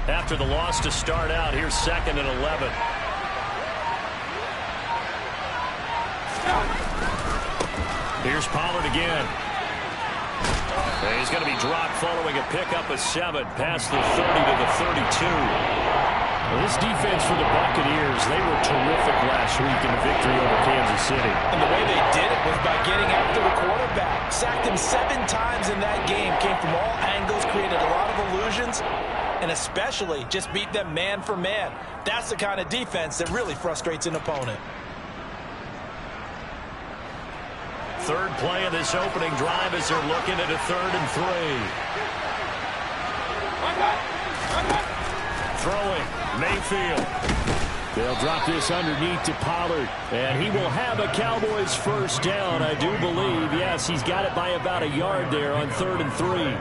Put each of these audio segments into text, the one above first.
After the loss to start out, here's 2nd and 11. Here's Pollard again. And he's going to be dropped following a pickup of 7 past the 30 to the 32. Well, this defense for the Buccaneers, they were terrific last week in the victory over Kansas City. And the way they did it was by getting after the quarterback. Sacked him 7 times in that game. Came from all angles, created a lot of illusions, and especially just beat them man for man. That's the kind of defense that really frustrates an opponent. Third play of this opening drive as they're looking at a 3rd and 3. Throwing, Mayfield. They'll drop this underneath to Pollard, and he will have a Cowboys first down, I do believe. Yes, he's got it by about a yard there on 3rd and 3.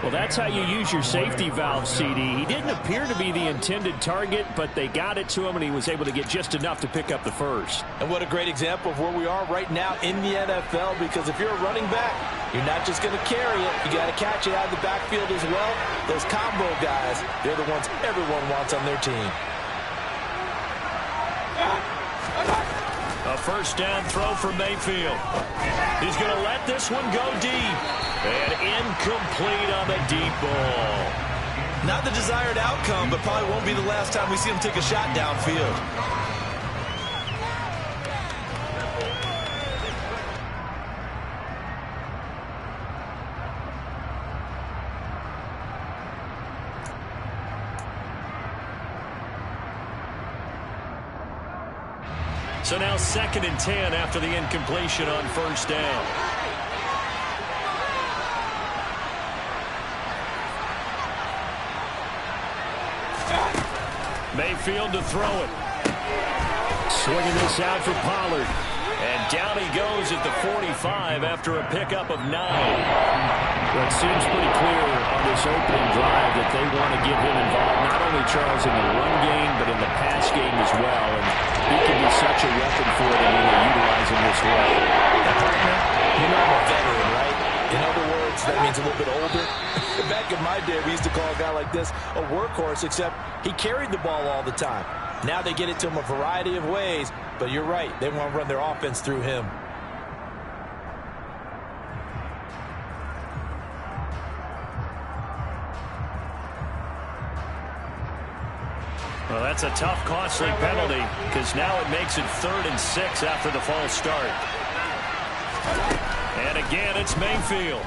Well, that's how you use your safety valve, CD. He didn't appear to be the intended target, but they got it to him, and he was able to get just enough to pick up the first. And what a great example of where we are right now in the NFL, because if you're a running back, you're not just going to carry it. You got to catch it out of the backfield as well. Those combo guys, they're the ones everyone wants on their team. A first down throw for Mayfield. He's going to let this one go deep. And incomplete on the deep ball. Not the desired outcome, but probably won't be the last time we see him take a shot downfield. So now 2nd and 10 after the incompletion on first down. Mayfield to throw it. Swinging this out for Pollard. And down he goes at the 45 after a pickup of 9. Well, it seems pretty clear on this opening drive that they want to get him involved, not only, Charles, in the run game, but in the pass game as well. And he can be such a weapon for them when they utilize him this way. You know I'm a veteran, right? In other words, that means a little bit older. Back in my day, we used to call a guy like this a workhorse, except he carried the ball all the time. Now they get it to him a variety of ways, but you're right. They want to run their offense through him. Well, that's a tough, costly penalty, because now it makes it 3rd and 6 after the false start. And again, it's Mayfield.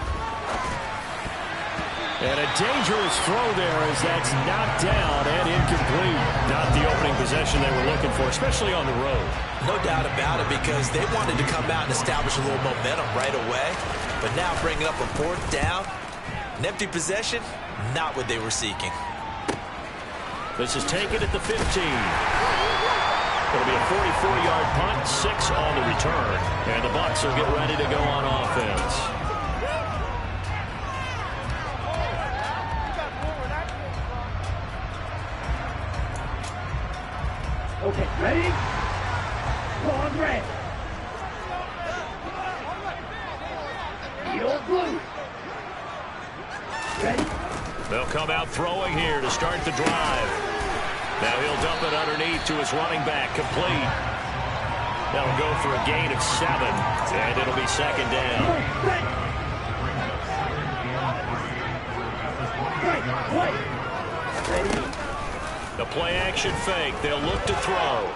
And a dangerous throw there as that's knocked down and incomplete. Not the opening possession they were looking for, especially on the road. No doubt about it, because they wanted to come out and establish a little momentum right away. But now bringing up a 4th down, an empty possession, not what they were seeking. This is taken at the 15. It'll be a 44-yard punt, 6 on the return. And the Bucs will get ready to go on offense. Okay, ready? On red. Field blue. Ready? They'll come out throwing here to start the drive. Now he'll dump it underneath to his running back, complete. That'll go for a gain of 7, and it'll be 2nd down. The play-action fake. They'll look to throw.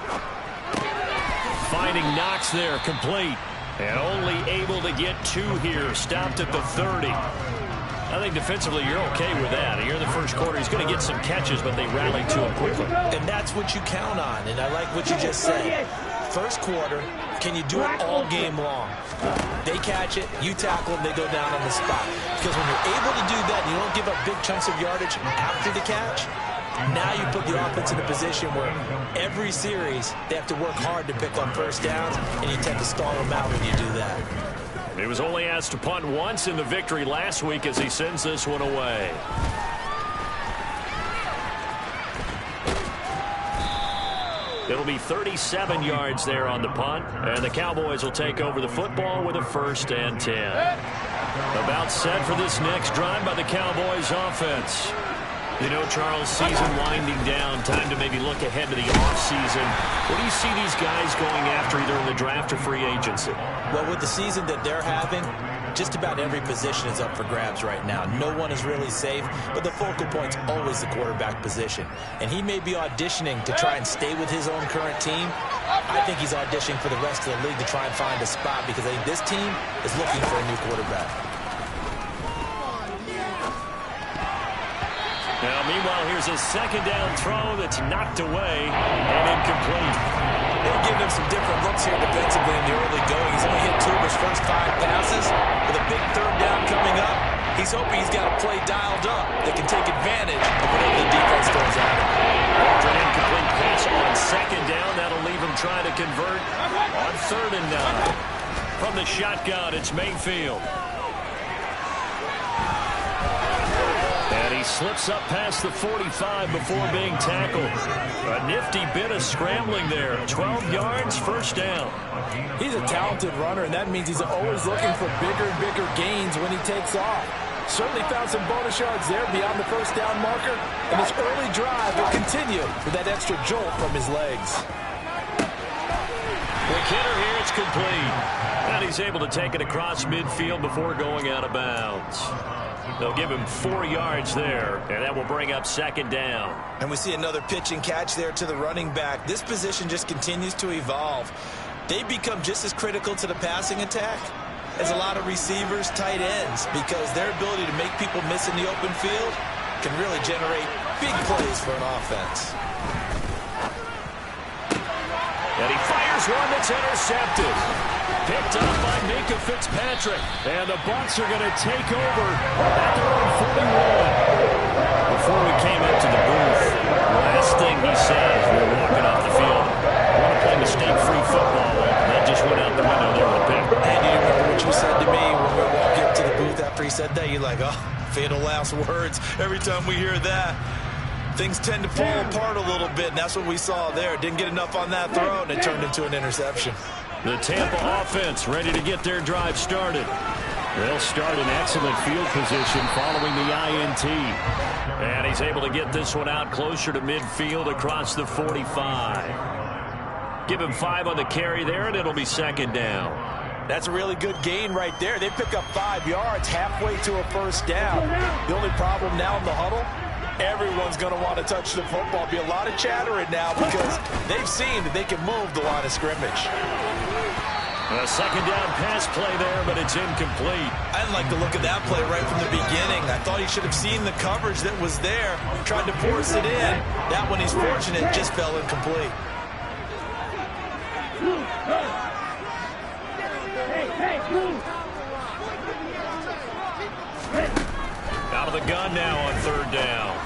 Finding Knox there, complete. And only able to get 2 here. Stopped at the 30. I think defensively you're okay with that. Here in the first quarter, he's going to get some catches, but they rallied to him quickly. And that's what you count on, and I like what you just said. First quarter, can you do it all game long? They catch it, you tackle them, they go down on the spot. Because when you're able to do that, you don't give up big chunks of yardage after the catch. Now you put the offense in a position where every series they have to work hard to pick up first downs, and you tend to stall them out when you do that. He was only asked to punt once in the victory last week as he sends this one away. It'll be 37 yards there on the punt, and the Cowboys will take over the football with a 1st and 10. About set for this next drive by the Cowboys offense. You know, Charles, season winding down, time to maybe look ahead to the offseason. What do you see these guys going after either in the draft or free agency? Well, with the season that they're having, just about every position is up for grabs right now. No one is really safe, but the focal point's always the quarterback position. And he may be auditioning to try and stay with his own current team. I think he's auditioning for the rest of the league to try and find a spot because I think this team is looking for a new quarterback. Now, meanwhile, here's a second down throw that's knocked away and incomplete. They're giving him some different looks here defensively in the early going. He's only hit 2 of his first 5 passes. With a big third down coming up, he's hoping he's got a play dialed up that can take advantage of whatever the defense throws at him. After an incomplete pass on second down, that'll leave him trying to convert on 3rd and 9. From the shotgun, it's Mayfield. And he slips up past the 45 before being tackled. A nifty bit of scrambling there. 12 yards, first down. He's a talented runner, and that means he's always looking for bigger and bigger gains when he takes off. Certainly found some bonus yards there beyond the first down marker, and his early drive will continue with that extra jolt from his legs. Quick hitter here, it's complete. And he's able to take it across midfield before going out of bounds. They'll give him 4 yards there, and that will bring up second down. And we see another pitch and catch there to the running back. This position just continues to evolve. They become just as critical to the passing attack as a lot of receivers, tight ends, because their ability to make people miss in the open field can really generate big plays for an offense. And he fires one that's intercepted. Picked up by Minka Fitzpatrick. And the Bucs are going to take over at their own 41. Before we came up to the booth, the last thing he said as we were walking off the field, I want to play mistake-free football. That just went out the window there with a pick. And you remember what you said to me when we were walking up to the booth after he said that? You're like, oh, fatal last words. Every time we hear that, things tend to fall apart a little bit, and that's what we saw there. Didn't get enough on that throw, and it turned into an interception. The Tampa offense ready to get their drive started. They'll start in excellent field position following the INT. And he's able to get this one out closer to midfield across the 45. Give him 5 on the carry there, and it'll be second down. That's a really good gain right there. They pick up 5 yards halfway to a first down. The only problem now in the huddle, everyone's going to want to touch the football. Be a lot of chattering now because they've seen that they can move the line of scrimmage. A second down pass play there, but it's incomplete. I didn't like the look of that play right from the beginning. I thought he should have seen the coverage that was there, tried to force it in. That one, he's fortunate, just fell incomplete. Out of the gun now on 3rd down.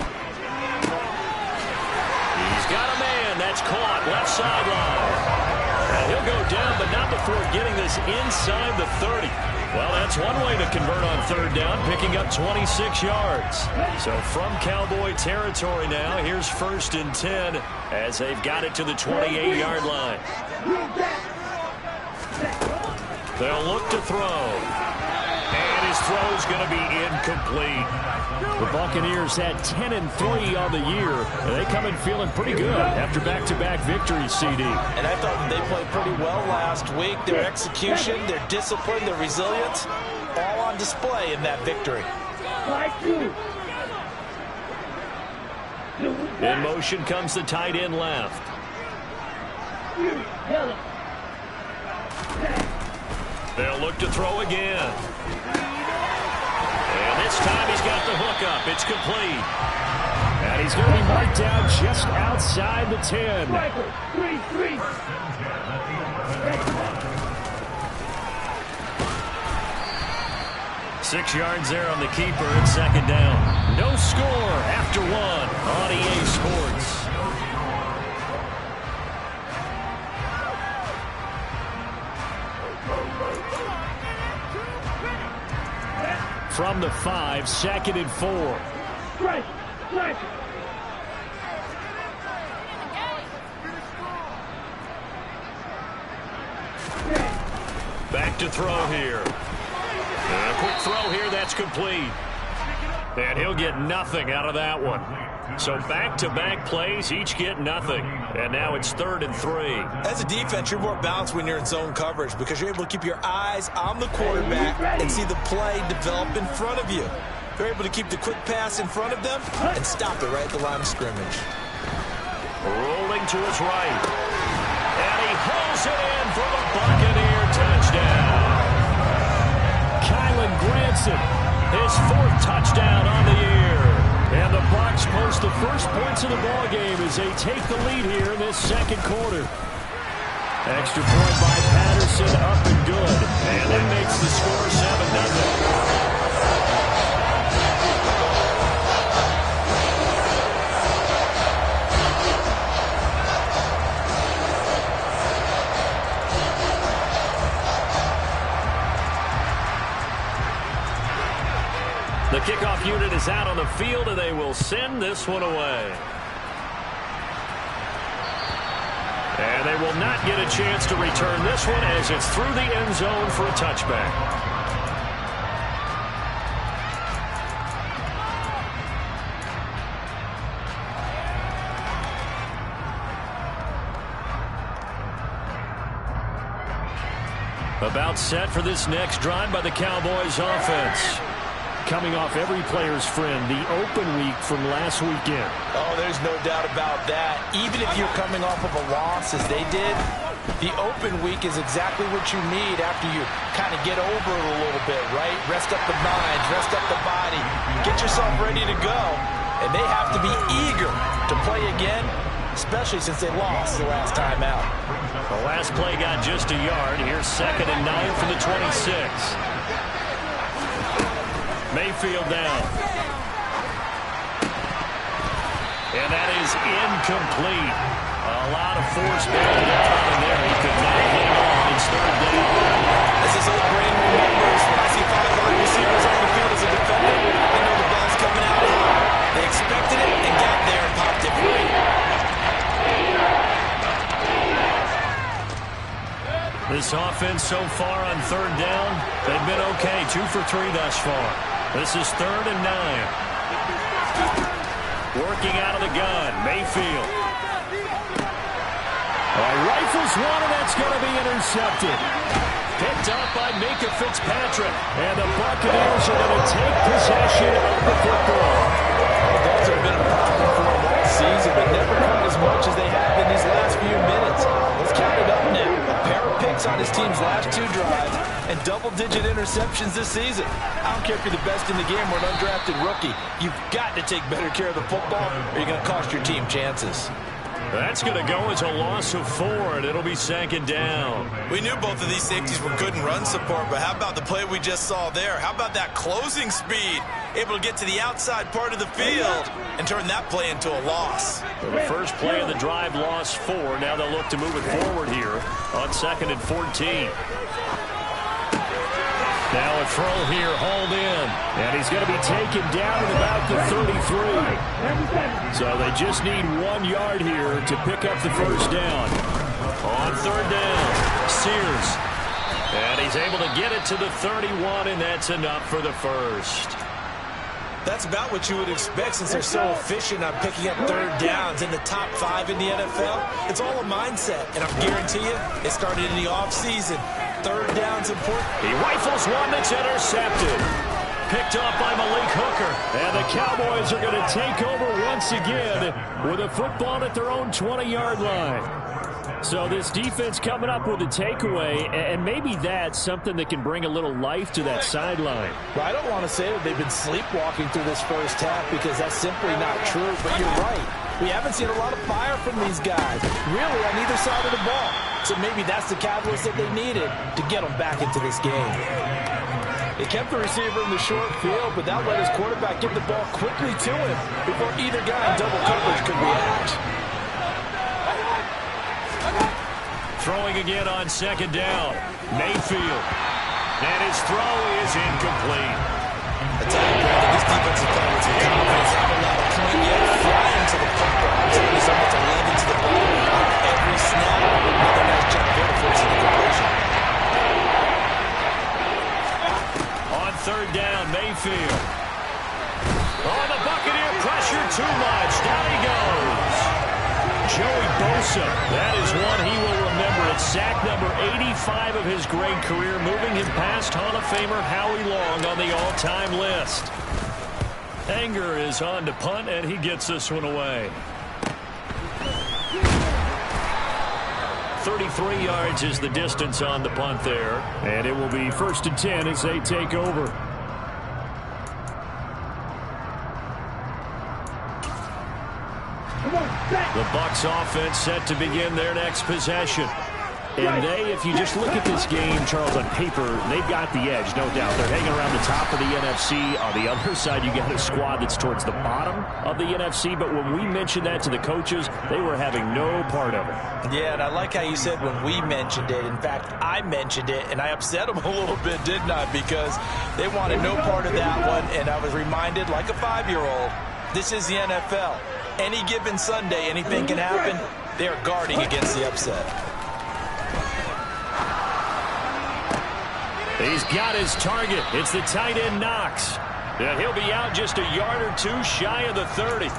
He's got a man. That's caught. Left sideline. And he'll go down, but not before getting this inside the 30. Well, that's one way to convert on 3rd down, picking up 26 yards. So from Cowboy territory now, here's 1st and 10 as they've got it to the 28-yard line. They'll look to throw. And his throw's going to be incomplete. The Buccaneers had 10-3 on the year. And they come in feeling pretty good after back-to-back victories, CD. And I thought that they played pretty well last week. Their execution, their discipline, their resilience, all on display in that victory. In motion comes the tight end left. They'll look to throw again. And this time he's got the hook up. It's complete. And he's going to be marked down just outside the 10. 6 yards there on the keeper. It's second down. No score after 1 on EA Sports. From the 5, 2nd and 4. Back to throw here. And a quick throw here, that's complete. And he'll get nothing out of that one. So back-to-back plays, each get nothing. And now it's 3rd and 3. As a defense, you're more balanced when you're in zone coverage because you're able to keep your eyes on the quarterback and see the play develop in front of you. You're able to keep the quick pass in front of them and stop it right at the line of scrimmage. Rolling to his right. And he hauls it in for the Buccaneer touchdown. Kylan Granson, his 4th touchdown on the year. And the Bucs post the first points of the ball game as they take the lead here in this 2nd quarter. Extra point by Patterson, up and good. And that makes the score 7-0. The kickoff unit is out on the field, and they will send this one away. And they will not get a chance to return this one as it's through the end zone for a touchback. About set for this next drive by the Cowboys offense. Coming off every player's friend, the open week from last weekend. Oh, there's no doubt about that. Even if you're coming off of a loss as they did, the open week is exactly what you need after you kind of get over it a little bit, right? Rest up the mind, rest up the body, get yourself ready to go. And they have to be eager to play again, especially since they lost the last time out. The last play got just a yard. Here's 2nd and 9 from the 26. Mayfield down. And that is incomplete. A lot of force bearing down on him there. He could not hang on. It's 3rd down. As his old brain remembers, when I see 5 wide receivers on the field as a defender, I know the ball's coming out high. They expected it and got there and popped it free. This offense so far on 3rd down, they've been okay. 2 for 3 thus far. This is 3rd and 9. Working out of the gun, Mayfield. Rifles one, and that's going to be intercepted. Picked up by Minka Fitzpatrick. And the Buccaneers are going to take possession of the football. Well, those have been a problem for them all season, but never quite as much as they have in these last few minutes. Let's count it up now. A pair of picks on his team's last 2 drives and double-digit interceptions this season. I don't care if you're the best in the game or an undrafted rookie. You've got to take better care of the football or you're going to cost your team chances. That's going to go as a loss of 4, and it'll be 2nd down. We knew both of these safeties were good in run support, but how about the play we just saw there? How about that closing speed? Able to get to the outside part of the field and turn that play into a loss. So the first play of the drive lost 4. Now they'll look to move it forward here on 2nd and 14. Now a throw here, hauled in. And he's going to be taken down at about the 33. So they just need 1 yard here to pick up the first down. On 3rd down, Sears. And he's able to get it to the 31, and that's enough for the first. That's about what you would expect since they're so efficient on picking up 3rd downs in the top 5 in the NFL. It's all a mindset, and I guarantee you it started in the offseason. 3rd down's important. He rifles one that's intercepted. Picked off by Malik Hooker. And the Cowboys are going to take over once again with a football at their own 20-yard line. So this defense coming up with a takeaway, and maybe that's something that can bring a little life to that sideline. Well, I don't want to say that they've been sleepwalking through this first half because that's simply not true, but you're right. We haven't seen a lot of fire from these guys, really, on either side of the ball. So maybe that's the catalyst that they needed to get them back into this game. They kept the receiver in the short field, but that let his quarterback get the ball quickly to him before either guy in double coverage could react. Throwing again on 2nd down. Mayfield. And his throw is incomplete. I tell you, Brandon, this defensive play with some confidence. Not a lot of point yet. Flying to the football. I'm telling you, someone's 11 to the ball. Every snap. Another nice job there to force the completion. On 3rd down, Mayfield. too much. Down he goes. Joey Bosa, that is one he will remember. It's sack number 85 of his great career, moving him past Hall of Famer Howie Long on the all-time list. Anger is on to punt, and he gets this one away. 33 yards is the distance on the punt there. And it will be 1st and 10 as they take over. The Bucs offense set to begin their next possession. And they, if you just look at this game, Charles, on paper, they've got the edge, no doubt. They're hanging around the top of the NFC. On the other side, you got a squad that's towards the bottom of the NFC. But when we mentioned that to the coaches, they were having no part of it. Yeah, and I like how you said when we mentioned it. In fact, I mentioned it, and I upset them a little bit, didn't I? Because they wanted no part of that one, and I was reminded, like a 5-year-old, this is the NFL. Any given Sunday, anything can happen. They are guarding against the upset. He's got his target. It's the tight end Knox. And he'll be out just a yard or two shy of the 30.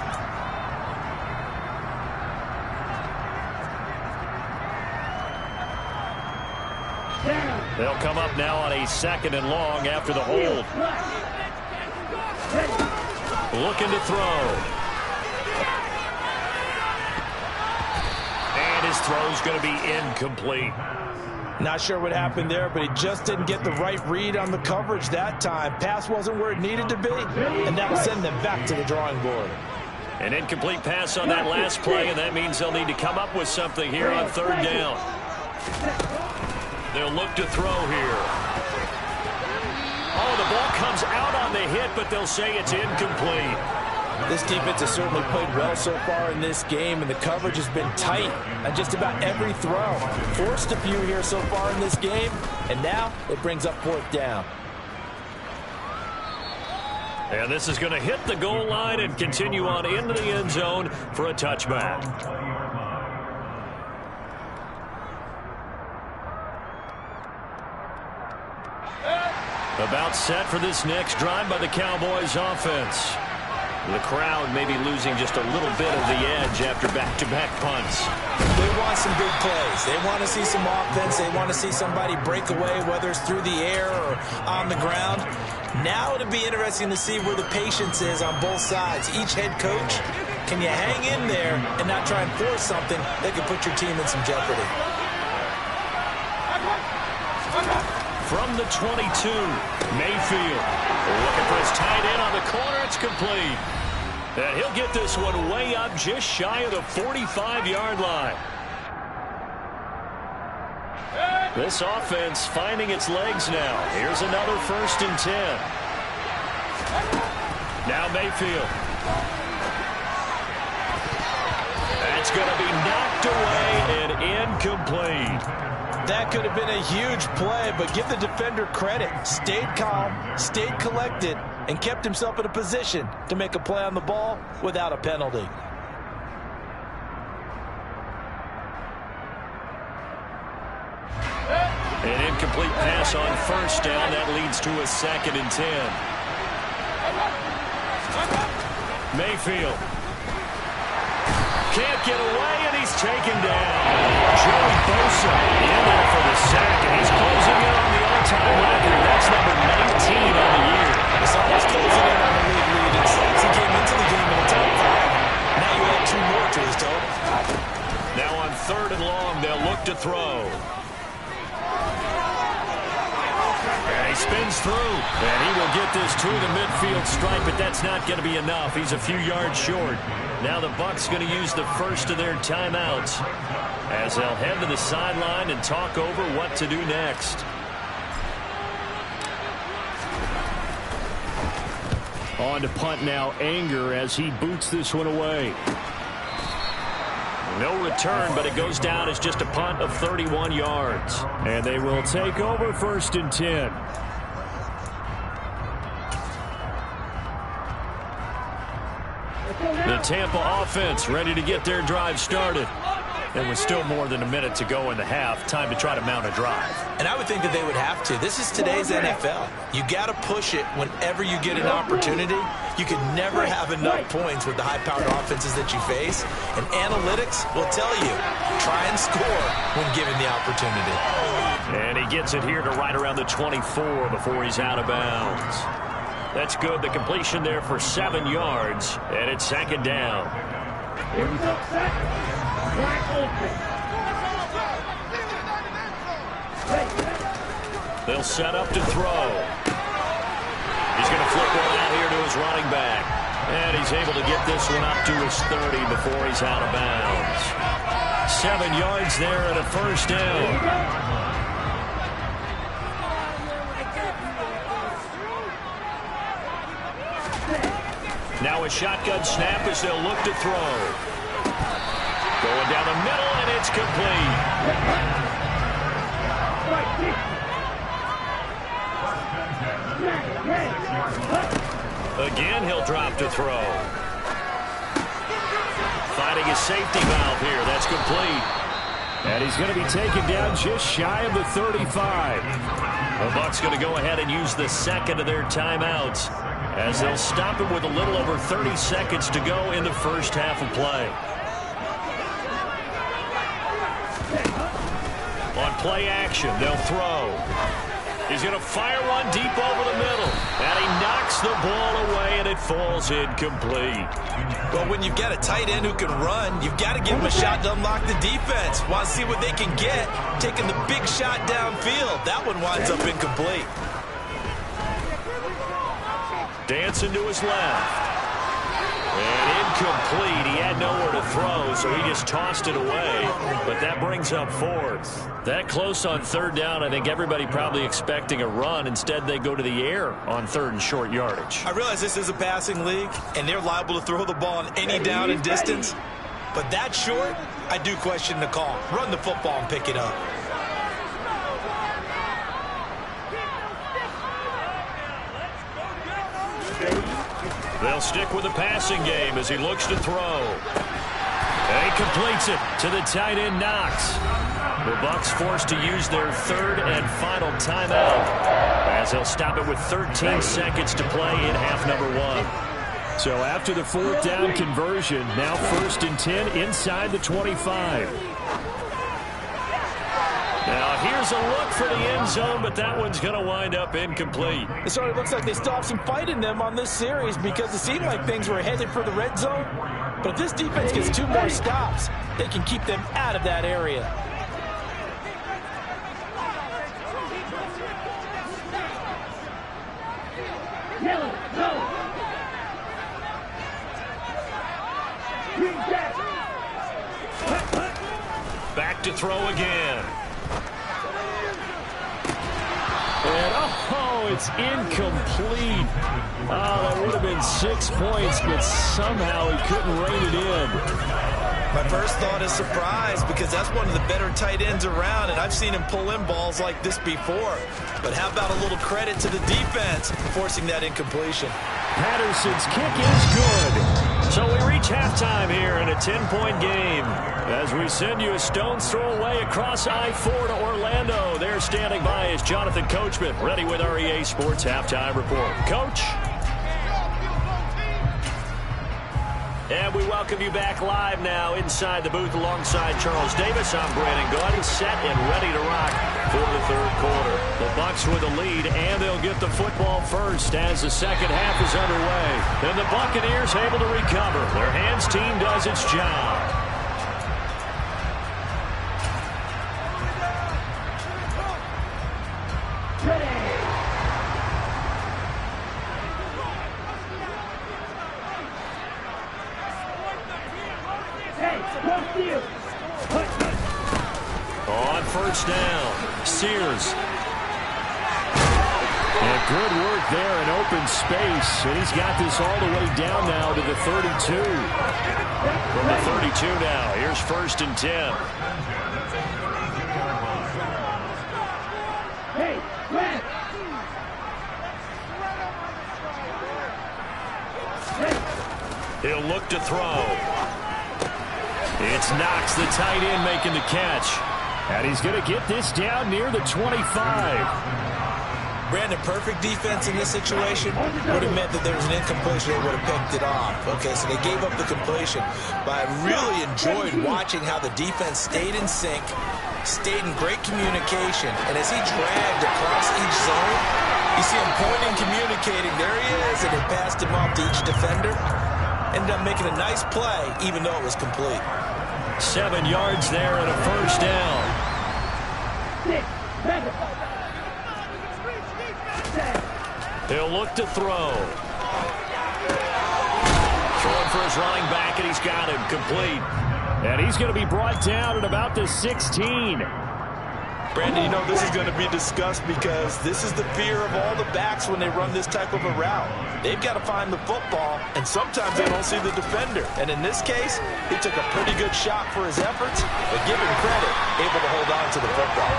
They'll come up now on a 2nd and long after the hold. Looking to throw. And his throw's going to be incomplete. Not sure what happened there, but he just didn't get the right read on the coverage that time. Pass wasn't where it needed to be, and that will send them back to the drawing board. An incomplete pass on that last play, and that means they'll need to come up with something here on 3rd down. They'll look to throw here. Oh, the ball comes out on the hit, but they'll say it's incomplete. This defense has certainly played well so far in this game, and the coverage has been tight on just about every throw. Forced a few here so far in this game, and now it brings up 4th down. And this is going to hit the goal line and continue on into the end zone for a touchback. About set for this next drive by the Cowboys offense. The crowd may be losing just a little bit of the edge after back-to-back punts. They want some big plays. They want to see some offense. They want to see somebody break away, whether it's through the air or on the ground. Now it'll be interesting to see where the patience is on both sides. Each head coach, can you hang in there and not try and force something that could put your team in some jeopardy? From the 22, Mayfield looking for his tight end on the corner. It's complete. And he'll get this one way up just shy of the 45-yard line. This offense finding its legs now. Here's another 1st and 10. Now Mayfield. That's going to be knocked away and incomplete. That could have been a huge play, but give the defender credit. Stayed calm, stayed collected, and kept himself in a position to make a play on the ball without a penalty. An incomplete pass on 1st down. That leads to a 2nd and 10. Mayfield. Can't get away, and he's taken down. Joey Bosa in there for the sack, and he's closing in on the all-time record. That's number 19 on the year. It's almost closing in on the lead in sacks. He came into the game in the top 5. Now you add 2 more to his total. Now on 3rd and long, they'll look to throw. And he spins through, and he will get this to the midfield stripe, but that's not going to be enough. He's a few yards short. Now the Bucs going to use the first of their timeouts as they'll head to the sideline and talk over what to do next. On to punt now, Anger, as he boots this one away. No return, but it goes down as just a punt of 31 yards. And they will take over 1st and 10. The Tampa offense ready to get their drive started. And with still more than a minute to go in the half, time to try to mount a drive. And I would think that they would have to. This is today's NFL. You got to push it whenever you get an opportunity. You can never have enough points with the high-powered offenses that you face. And analytics will tell you, try and score when given the opportunity. And he gets it here to right around the 24 before he's out of bounds. That's good. The completion there for 7 yards, and it's second down. They'll set up to throw. He's going to flip one out here to his running back. And he's able to get this one up to his 30 before he's out of bounds. 7 yards there and a first down. Now a shotgun snap as they'll look to throw. Going down the middle, and it's complete. Again, he'll drop to throw. Finding a safety valve here. That's complete. And he's going to be taken down just shy of the 35. The Bucs going to go ahead and use the second of their timeouts, as they'll stop it with a little over 30 seconds to go in the first half of play. On play action, they'll throw. He's going to fire one deep over the middle. And he knocks the ball away, and it falls incomplete. Well, when you've got a tight end who can run, you've got to give him a shot to unlock the defense. Want to see what they can get, taking the big shot downfield. That one winds up incomplete. Dancing to his left. And incomplete. He had nowhere to throw, so he just tossed it away. But that brings up fourth. That close on third down, I think everybody probably expecting a run. Instead, they go to the air on third and short yardage. I realize this is a passing league, and they're liable to throw the ball on any down and distance. But that short, I do question the call. Run the football and pick it up. They'll stick with the passing game as he looks to throw. And he completes it to the tight end, Knox. The Bucs forced to use their third and final timeout, as they'll stop it with 13 seconds to play in half number 1. So after the fourth down conversion, now 1st and 10 inside the 25. Now here's a look for the end zone, but that one's going to wind up incomplete. It sort of looks like they still have some fight in them on this series, because it seemed like things were headed for the red zone. But if this defense gets 2 more stops, they can keep them out of that area. Yellow, go! Back to throw again. And, oh, it's incomplete. Oh, that would have been 6 points, but somehow he couldn't rein it in. My first thought is surprise, because that's one of the better tight ends around, and I've seen him pull in balls like this before. But how about a little credit to the defense forcing that incompletion? Patterson's kick is good. So we reach halftime here in a 10-point game, as we send you a stone's throw away across I-4 to Orlando. There standing by is Jonathan Coachman, ready with our EA Sports Halftime Report. Coach? And we welcome you back live now inside the booth alongside Charles Davis. I'm Brandon Gaudin, set and ready to rock for the third quarter. The Bucs with the lead, and they'll get the football first as the second half is underway. And the Buccaneers able to recover. Their hands team does its job. On first down, Sears. And good work there in open space. And he's got this all the way down now to the 32. From the 32 now, here's 1st and 10. Hey, Grant! He'll look to throw. It's Knox, the tight end, making the catch. And he's going to get this down near the 25. Brandon, perfect defense in this situation would have meant that there was an incompletion. They would have picked it off. Okay, so they gave up the completion. But I really enjoyed watching how the defense stayed in sync, stayed in great communication. And as he dragged across each zone, you see him pointing, communicating. There he is, and they passed him off to each defender. Ended up making a nice play, even though it was complete. 7 yards there and a first down. He'll look to throw. Throwing for his running back, and he's got him complete. And he's going to be brought down at about the 16. Brandon, you know this is going to be discussed because this is the fear of all the backs when they run this type of a route. They've got to find the football, and sometimes they don't see the defender. And in this case, he took a pretty good shot for his efforts, but give him credit, able to hold on to the football.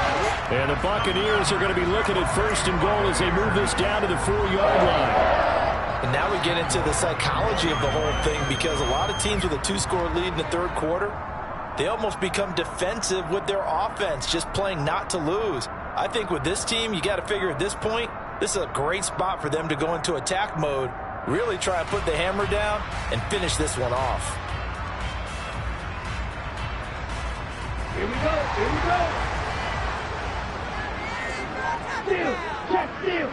And the Buccaneers are going to be looking at first and goal as they move this down to the 4-yard line. And now we get into the psychology of the whole thing, because a lot of teams with a 2-score lead in the third quarter, they almost become defensive with their offense, just playing not to lose. I think with this team, you got to figure at this point, this is a great spot for them to go into attack mode, really try and put the hammer down and finish this one off. Here we go. Here we go. Steal. Check steal.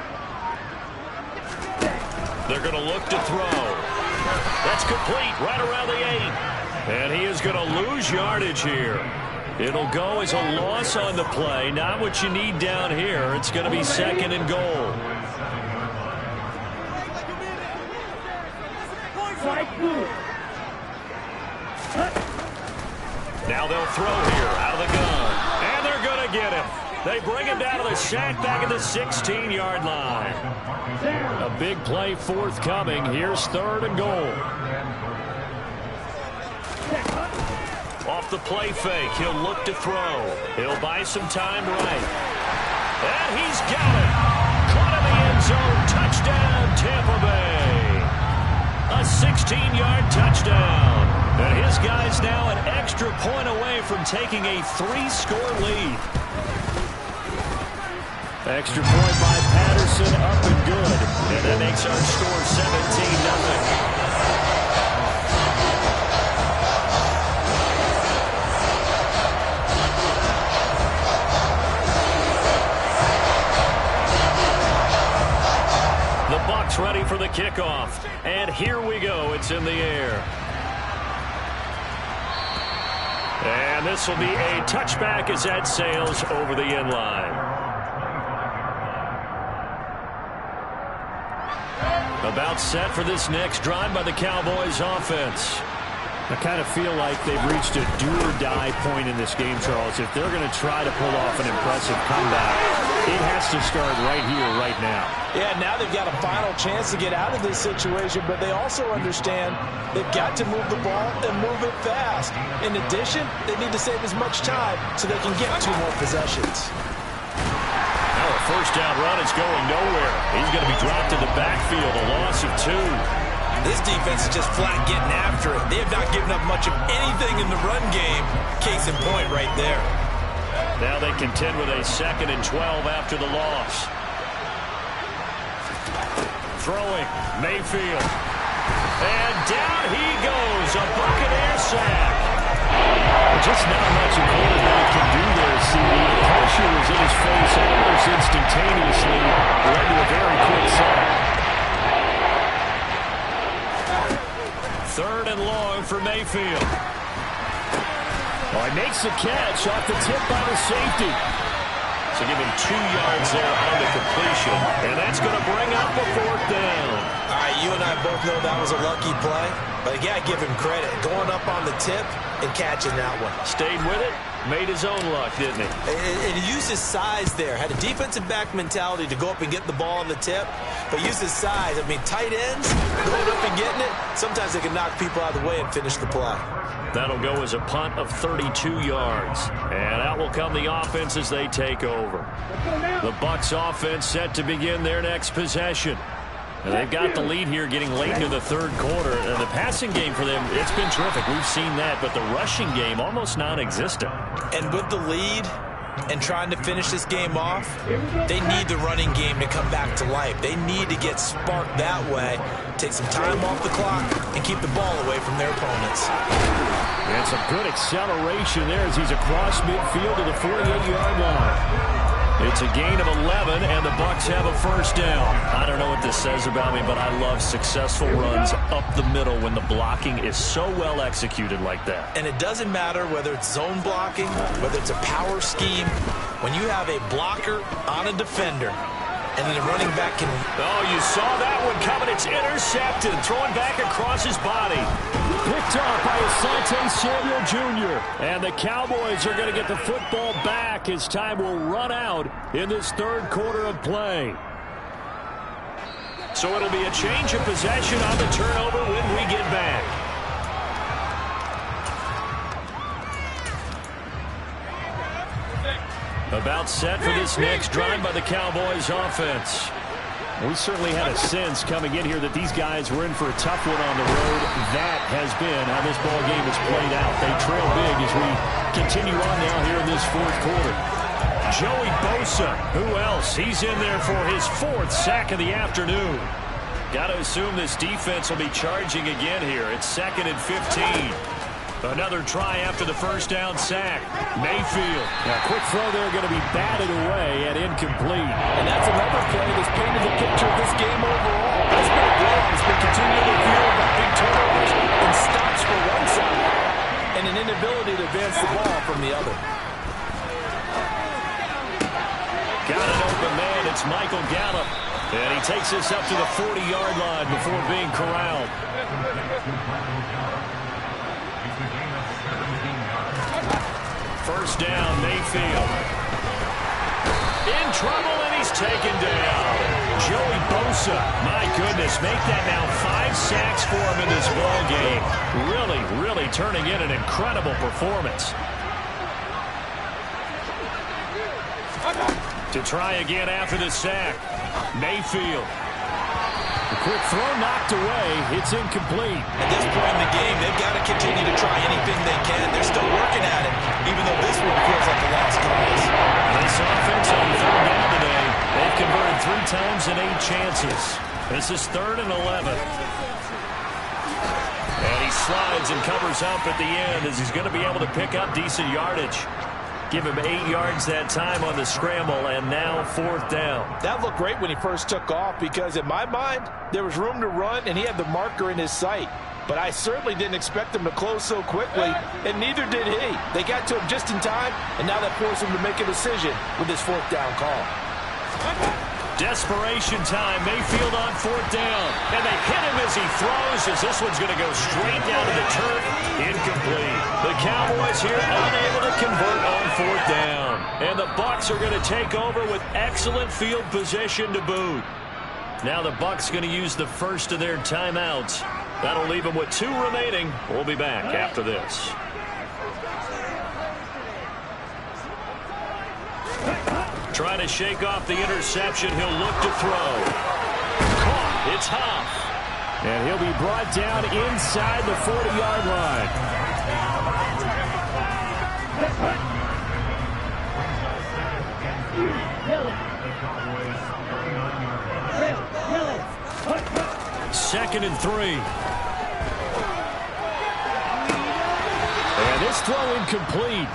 They're going to look to throw. That's complete right around the 8. And he is going to lose yardage here. It'll go as a loss on the play. Not what you need down here. It's going to be second and goal. Now they'll throw here out of the gun. And they're going to get him. They bring him down to the sack back at the 16-yard line. A big play forthcoming. Here's third and goal. Off the play fake, he'll look to throw. He'll buy some time right. And he's got it. Caught in the end zone. Touchdown, Tampa Bay. A 16-yard touchdown. And his guy's now an extra point away from taking a 3-score lead. Extra point by Patterson, up and good. And that makes our score 17-0. Ready for the kickoff. And here we go. It's in the air. And this will be a touchback as that sails over the end line. About set for this next drive by the Cowboys offense. I kind of feel like they've reached a do-or-die point in this game, Charles. If they're going to try to pull off an impressive comeback, it has to start right here, right now. Yeah, now they've got a final chance to get out of this situation, but they also understand they've got to move the ball and move it fast. In addition, they need to save as much time so they can get 2 more possessions. Now a first down run is going nowhere. He's going to be dropped in the backfield, a loss of 2. This defense is just flat getting after it. They have not given up much of anything in the run game. Case in point right there. Now they contend with a 2nd and 12 after the loss. Throwing, Mayfield. And down he goes, a Buccaneer sack. Just not much a quarterback can do there, CD. The pressure was in his face almost instantaneously. Led to a very quick sack. 3rd and long for Mayfield. Oh, he makes the catch off the tip by the safety. So give him 2 yards there on the completion. And that's going to bring up a 4th down. All right, you and I both know that was a lucky play. But you got to give him credit. Going up on the tip and catching that one. Stayed with it. Made his own luck, didn't he? And he used his size there. Had a defensive back mentality to go up and get the ball on the tip. But used his size. I mean, tight ends, going up and getting it, sometimes they can knock people out of the way and finish the play. That'll go as a punt of 32 yards. And out will come the offense as they take over. The Bucs offense set to begin their next possession. And they've got the lead here getting late into the third quarter. And the passing game for them, it's been terrific. We've seen that. But the rushing game, almost non-existent. And with the lead and trying to finish this game off, they need the running game to come back to life. They need to get sparked that way, take some time off the clock, and keep the ball away from their opponents. And some good acceleration there as he's across midfield to the 48-yard line. It's a gain of 11, and the Bucs have a first down. I don't know what this says about me, but I love successful runs up the middle when the blocking is so well executed like that. And it doesn't matter whether it's zone blocking, whether it's a power scheme. When you have a blocker on a defender, and then the running back can... Oh, you saw that one coming. It's intercepted. Throwing back across his body. Picked off by Asante Samuel Jr. And the Cowboys are going to get the football back as time will run out in this third quarter of play. So it'll be a change of possession on the turnover when we get back. About set for this next drive by the Cowboys offense. We certainly had a sense coming in here that these guys were in for a tough one on the road. That has been how this ball game has played out. They trail big as we continue on now here in this fourth quarter. Joey Bosa, who else? He's in there for his fourth sack of the afternoon. Got to assume this defense will be charging again here. It's 2nd and 15. Another try after the first down sack. Mayfield. A quick throw there going to be batted away and incomplete. And that's another play that's painted the picture of this game overall. That's been a blowout. It's been continually fueled by big turnovers and stops for one side and an inability to advance the ball from the other. Got an open man. It's Michael Gallup. And he takes this up to the 40-yard line before being corralled. First down, Mayfield. In trouble, and he's taken down. Joey Bosa, my goodness, make that now 5 sacks for him in this ball game. Really turning in an incredible performance. To try again after the sack. Mayfield. The quick throw knocked away. It's incomplete. At this point in the game, they've got to continue to try anything they can. They're still working at it, even though this one feels like a lost cause. This offense on third down today, they've converted 3 times in 8 chances. This is 3rd and 11. And he slides and covers up at the end as he's going to be able to pick up decent yardage. Give him 8 yards that time on the scramble, and now 4th down. That looked great when he first took off because, in my mind, there was room to run, and he had the marker in his sight. But I certainly didn't expect him to close so quickly, and neither did he. They got to him just in time, and now that forced him to make a decision with his 4th down call. Desperation time. Mayfield on 4th down. And they hit him as he throws, as this one's going to go straight down to the turf. Incomplete. The Cowboys here unable to convert on 4th down. And the Bucs are going to take over with excellent field position to boot. Now the Bucs going to use the first of their timeouts. That'll leave them with 2 remaining. We'll be back after this. Trying to shake off the interception. He'll look to throw. Caught. It's Huff. And he'll be brought down inside the 40-yard line. Second and 3. And this throw incomplete.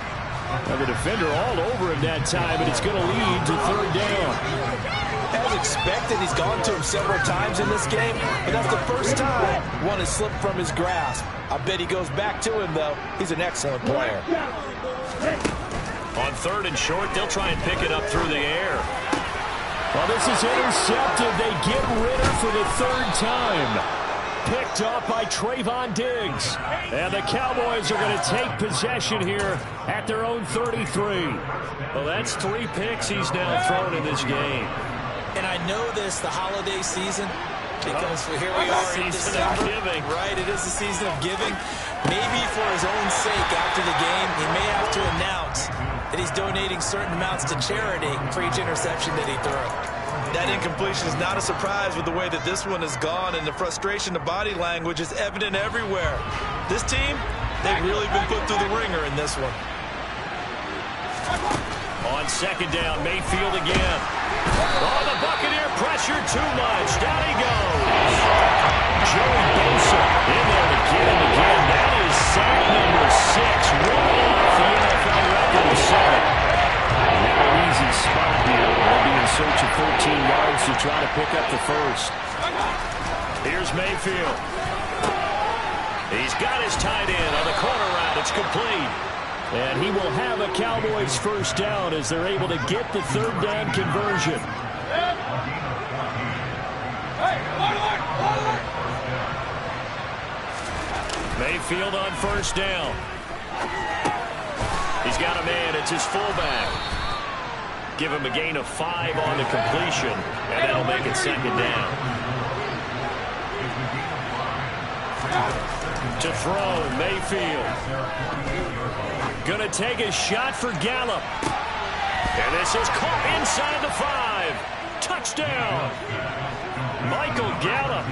And the defender all over him that time, and it's going to lead to 3rd down. As expected, he's gone to him several times in this game, but that's the first time one has slipped from his grasp. I bet he goes back to him, though. He's an excellent player. On 3rd and short, they'll try and pick it up through the air. Well, this is intercepted. They get Ritter for the 3rd time. Picked off by Trayvon Diggs. And the Cowboys are going to take possession here at their own 33. Well, that's 3 picks he's now thrown in this game. And I know this, the holiday season, because here we are in December. Giving. Right, it is the season of giving. Maybe for his own sake after the game, he may have to announce that he's donating certain amounts to charity for each interception that he threw. That incompletion is not a surprise with the way that this one has gone, and the frustration, the body language is evident everywhere. This team, they've really been put through the ringer in this one. On second down, Mayfield again. Oh, the Buccaneer pressure too much. Down he goes. Joey Bosa in there to get him again. That is sack number 6. Running off the NFL record of 7. Not an easy spot here. They'll be in search of 13 yards to try to pick up the first. Here's Mayfield. He's got his tight end on the corner route. It's complete. And he will have a Cowboys first down as they're able to get the third down conversion. Mayfield on first down. He's got a man. It's his fullback. Give him a gain of 5 on the completion, and that'll make it second down. To throw, Mayfield. Gonna take a shot for Gallup. And this is caught inside the 5. Touchdown. Michael Gallup,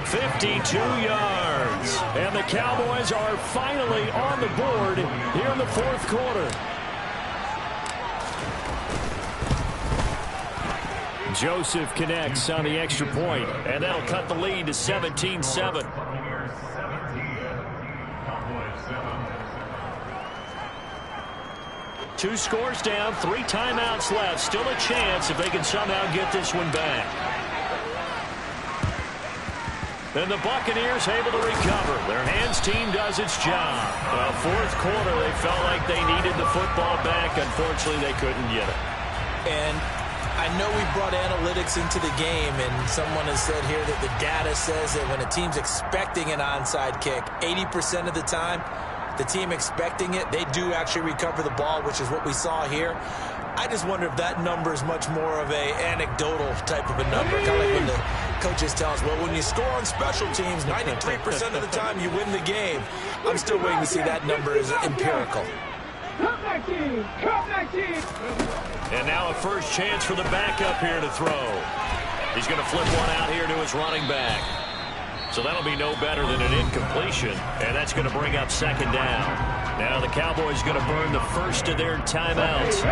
52 yards. And the Cowboys are finally on the board here in the fourth quarter. Joseph connects on the extra point, and that'll cut the lead to 17-7. Two scores down, 3 timeouts left. Still a chance if they can somehow get this one back. Then the Buccaneers able to recover. Their hands team does its job. Well, fourth quarter, they felt like they needed the football back. Unfortunately, they couldn't get it. And I know we brought analytics into the game, and someone has said here that the data says that when a team's expecting an onside kick, 80% of the time, the team expecting it, they do actually recover the ball, which is what we saw here. I just wonder if that number is much more of a anecdotal type of a number. Kind of like when the coaches tell us, well, when you score on special teams, 93% of the time you win the game. I'm still waiting to see that number is empirical. Come back team! Come back team! And now a first chance for the backup here to throw. He's going to flip one out here to his running back. So that'll be no better than an incompletion, and that's going to bring up second down. Now the Cowboys going to burn the first of their timeouts.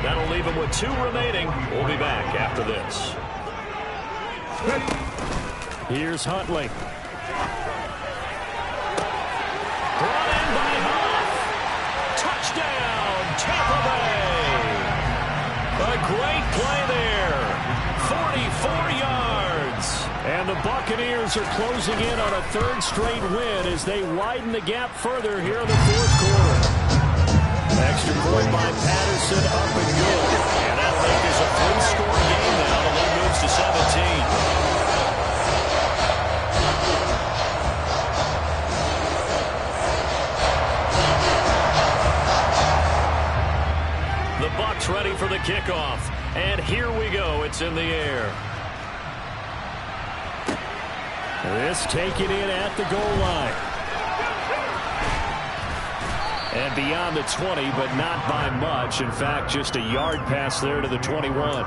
That'll leave them with 2 remaining. We'll be back after this. Here's Huntley. Brought in by Huff. Touchdown, Tampa Bay. A great play there. 44 yards. And the Buccaneers are closing in on a 3rd straight win as they widen the gap further here in the fourth quarter. Extra point by Patterson, up and good. And that'll make this a 3-score game now. The lead moves to 17. The Bucs ready for the kickoff. And here we go. It's in the air. This taken in at the goal line. And beyond the 20, but not by much. In fact, just a yard pass there to the 21.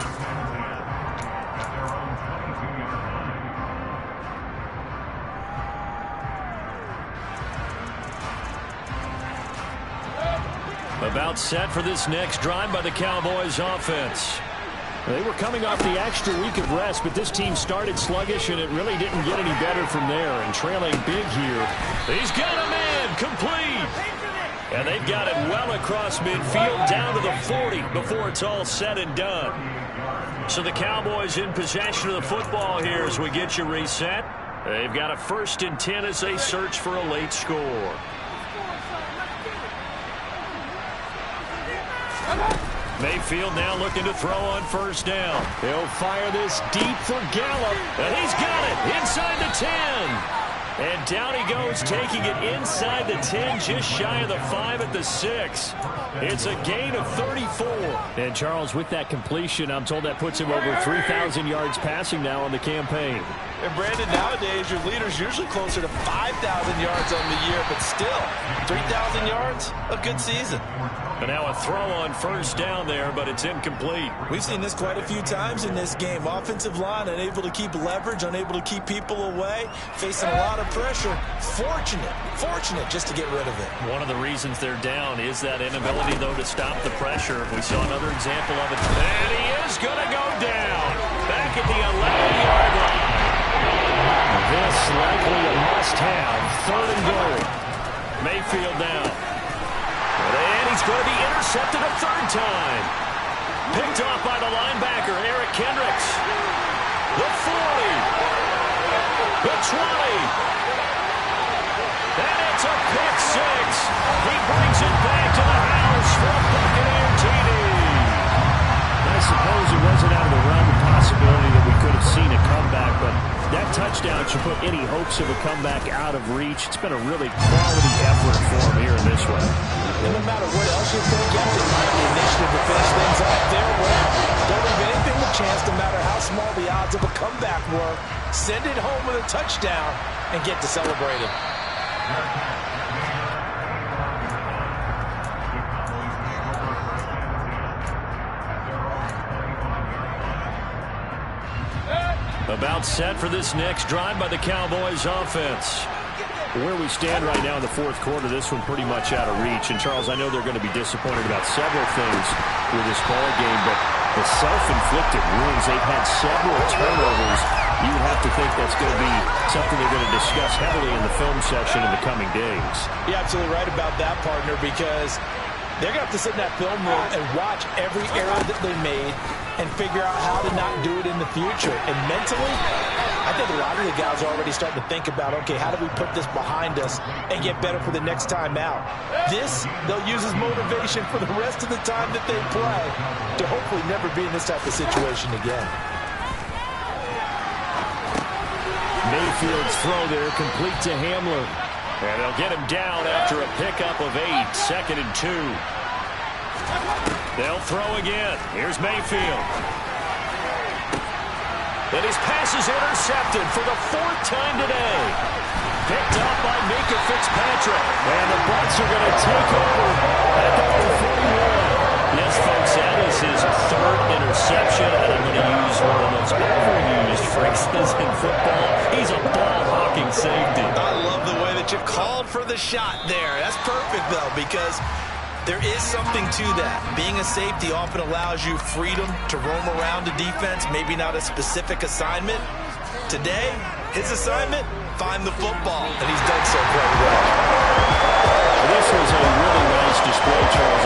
About set for this next drive by the Cowboys offense. They were coming off the extra week of rest, but this team started sluggish, and it really didn't get any better from there. And trailing big here. He's got a man, complete. And they've got it well across midfield, down to the 40 before it's all said and done. So the Cowboys in possession of the football here as we get you reset. They've got a 1st and 10 as they search for a late score. Mayfield now looking to throw on first down. He'll fire this deep for Gallup. And he's got it inside the 10. And down he goes, taking it inside the 10, just shy of the 5 at the 6. It's a gain of 34. And Charles, with that completion, I'm told that puts him over 3,000 yards passing now on the campaign. And Brandon, nowadays, your leader's usually closer to 5,000 yards on the year, but still, 3,000 yards, a good season. And now a throw on first down there, but it's incomplete. We've seen this quite a few times in this game. Offensive line unable to keep leverage, unable to keep people away, facing a lot of pressure. Fortunate just to get rid of it. One of the reasons they're down is that inability, though, to stop the pressure. We saw another example of it. And he is going to go down. Back at the 11-yard line. This likely a must-have. 3rd and goal. Mayfield down. And he's going to be intercepted a 3rd time. Picked off by the linebacker, Eric Kendricks. The 40. The 20. And it's a pick 6. He brings it back to the house for a Buccaneer TD. I suppose it wasn't out of the realm of possibility that we could have seen a comeback, but that touchdown should put any hopes of a comeback out of reach. It's been a really quality effort for him here in this one. And no matter what else you think, you have to find the initiative to finish things up their way. Don't leave anything to chance, no matter how small the odds of a comeback were. Send it home with a touchdown and get to celebrating. About set for this next drive by the Cowboys offense. Where we stand right now in the 4th quarter, this one pretty much out of reach. And, Charles, I know they're going to be disappointed about several things with this ball game, but the self-inflicted wounds, they've had several turnovers. You would have to think that's going to be something they're going to discuss heavily in the film session in the coming days. You're absolutely right about that, partner, because they're going to have to sit in that film room and watch every error that they made and figure out how to not do it in the future. And mentally, I think a lot of the guys are already starting to think about, okay, how do we put this behind us and get better for the next time out? This, they'll use as motivation for the rest of the time that they play to hopefully never be in this type of situation again. Mayfield's throw there complete to Hamler. And they'll get him down after a pickup of 8, 2nd and 2. They'll throw again. Here's Mayfield. And his pass is intercepted for the 4th time today. Picked up by Minka Fitzpatrick. And the Bucs are going to take over at the 41. Yes, folks, that is his 3rd interception. And I'm going to use one of the most overused phrases in football. He's a ball-hawking safety. I love the way that you called for the shot there. That's perfect, though, because there is something to that. Being a safety often allows you freedom to roam around the defense, maybe not a specific assignment. Today, his assignment, find the football, and he's done so quite well. This was a really nice display, Charles,